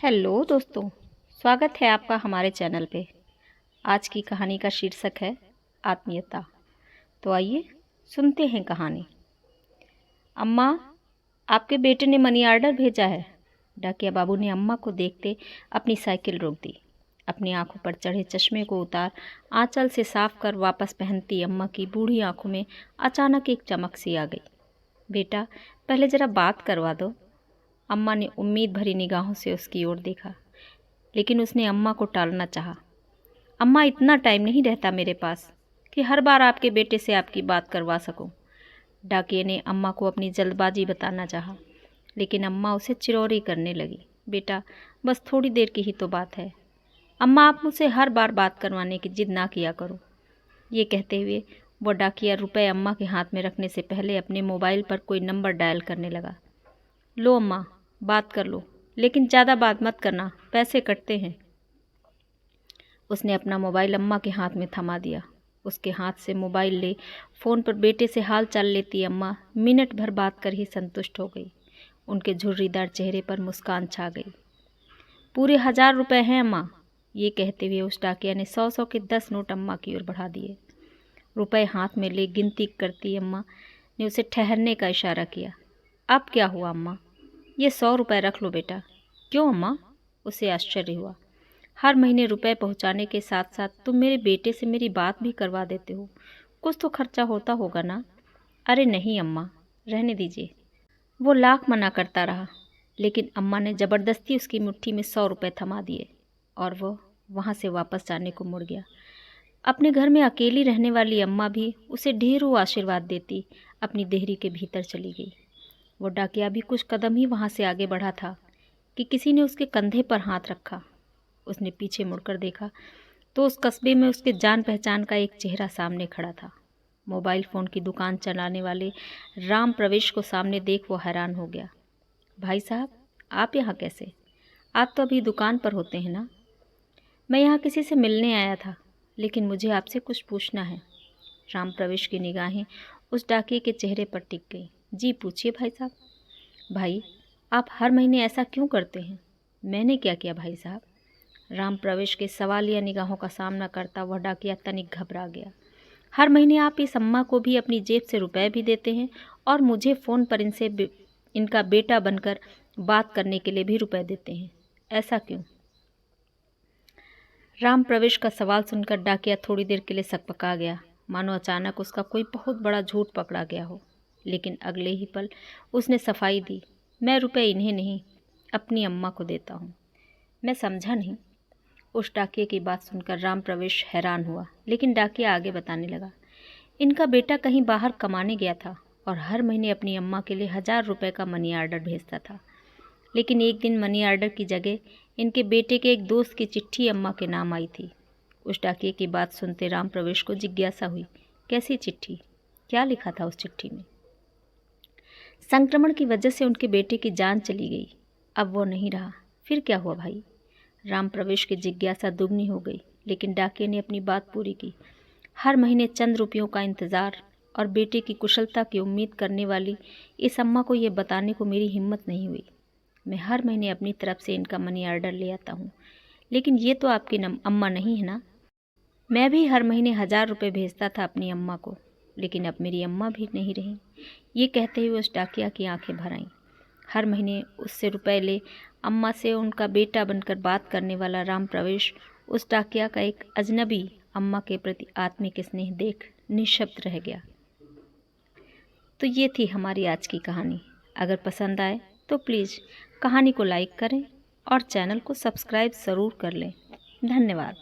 Hello दोस्तों, स्वागत है आपका हमारे चैनल पे। आज की कहानी का शीर्षक है आत्मीयता। तो आइए सुनते हैं कहानी। अम्मा, आपके बेटे ने मनी ऑर्डर भेजा है। डाकिया बाबू ने अम्मा को देखते अपनी साइकिल रोक दी। अपनी आंखों पर चढ़े चश्मे को उतार आंचल से साफ कर वापस पहनती अम्मा की बूढ़ी आंखों में अचानक एक चमक सी आ गई। बेटा, पहले ज़रा बात करवा दो। अम्मा ने उम्मीद भरी निगाहों से उसकी ओर देखा, लेकिन उसने अम्मा को टालना चाहा। अम्मा, इतना टाइम नहीं रहता मेरे पास कि हर बार आपके बेटे से आपकी बात करवा सकूं। डाकिये ने अम्मा को अपनी जल्दबाजी बताना चाहा, लेकिन अम्मा उसे चिरौरी करने लगी। बेटा, बस थोड़ी देर की ही तो बात है। अम्मा, आप मुझसे हर बार बात करवाने की जिद ना किया करो। ये कहते हुए वह डाकिया रुपए अम्मा के हाथ में रखने से पहले अपने मोबाइल पर कोई नंबर डायल करने लगा। लो अम्मा, बात कर लो, लेकिन ज़्यादा बात मत करना, पैसे कटते हैं। उसने अपना मोबाइल अम्मा के हाथ में थमा दिया। उसके हाथ से मोबाइल ले फ़ोन पर बेटे से हाल चाल लेती अम्मा मिनट भर बात कर ही संतुष्ट हो गई। उनके झुर्रीदार चेहरे पर मुस्कान छा गई। पूरे 1000 रुपये हैं अम्मा। ये कहते हुए उस डाकिया ने 100 के 10 नोट अम्मा की ओर बढ़ा दिए। रुपए हाथ में ले गिनती करती अम्मा ने उसे ठहरने का इशारा किया। अब क्या हुआ अम्मा? ये 100 रुपये रख लो बेटा। क्यों अम्मा? उसे आश्चर्य हुआ। हर महीने रुपए पहुंचाने के साथ साथ तुम मेरे बेटे से मेरी बात भी करवा देते हो। कुछ तो खर्चा होता होगा ना? अरे नहीं अम्मा, रहने दीजिए। वो लाख मना करता रहा, लेकिन अम्मा ने ज़बरदस्ती उसकी मुट्ठी में 100 रुपये थमा दिए और वह वहाँ से वापस जाने को मुड़ गया। अपने घर में अकेली रहने वाली अम्मा भी उसे ढेरों आशीर्वाद देती अपनी देहरी के भीतर चली गई। वो डाकिया भी कुछ कदम ही वहाँ से आगे बढ़ा था कि किसी ने उसके कंधे पर हाथ रखा। उसने पीछे मुड़कर देखा तो उस कस्बे में उसके जान पहचान का एक चेहरा सामने खड़ा था। मोबाइल फ़ोन की दुकान चलाने वाले राम प्रवेश को सामने देख वो हैरान हो गया। भाई साहब, आप यहाँ कैसे? आप तो अभी दुकान पर होते हैं ना? मैं यहाँ किसी से मिलने आया था, लेकिन मुझे आपसे कुछ पूछना है। राम प्रवेश की निगाहें उस डाकिये के चेहरे पर टिक गई। जी पूछिए भाई साहब। भाई, आप हर महीने ऐसा क्यों करते हैं? मैंने क्या किया भाई साहब? राम प्रवेश के सवालिया निगाहों का सामना करता वह डाकिया तनिक घबरा गया। हर महीने आप इस अम्मा को भी अपनी जेब से रुपए भी देते हैं और मुझे फ़ोन पर इनका बेटा बनकर बात करने के लिए भी रुपए देते हैं। ऐसा क्यों? राम प्रवेश का सवाल सुनकर डाकिया थोड़ी देर के लिए सकपका गया, मानो अचानक उसका कोई बहुत बड़ा झूठ पकड़ा गया हो। लेकिन अगले ही पल उसने सफाई दी। मैं रुपए इन्हें नहीं, अपनी अम्मा को देता हूँ। मैं समझा नहीं। उस डाकिये की बात सुनकर राम प्रवेश हैरान हुआ, लेकिन डाकिया आगे बताने लगा। इनका बेटा कहीं बाहर कमाने गया था और हर महीने अपनी अम्मा के लिए 1000 रुपये का मनी ऑर्डर भेजता था। लेकिन एक दिन मनी ऑर्डर की जगह इनके बेटे के एक दोस्त की चिट्ठी अम्मा के नाम आई थी। उस डाकिये की बात सुनते राम प्रवेश को जिज्ञासा हुई। कैसी चिट्ठी? क्या लिखा था उस चिट्ठी में? संक्रमण की वजह से उनके बेटे की जान चली गई, अब वो नहीं रहा। फिर क्या हुआ भाई? राम प्रवेश की जिज्ञासा दुगनी हो गई, लेकिन डाकिये ने अपनी बात पूरी की। हर महीने चंद रुपयों का इंतज़ार और बेटे की कुशलता की उम्मीद करने वाली इस अम्मा को ये बताने को मेरी हिम्मत नहीं हुई। मैं हर महीने अपनी तरफ से इनका मनी ऑर्डर ले आता हूँ, लेकिन ये तो आपकी अम्मा नहीं है ना? मैं भी हर महीने 1000 रुपये भेजता था अपनी अम्मा को, लेकिन अब मेरी अम्मा भी नहीं रही। ये कहते हुए उस डाकिया की आंखें भर आईं। हर महीने उससे रुपए ले अम्मा से उनका बेटा बनकर बात करने वाला राम प्रवेश उस डाकिया का एक अजनबी अम्मा के प्रति आत्मिक स्नेह देख निःशब्द रह गया। तो ये थी हमारी आज की कहानी। अगर पसंद आए तो प्लीज़ कहानी को लाइक करें और चैनल को सब्सक्राइब ज़रूर कर लें। धन्यवाद।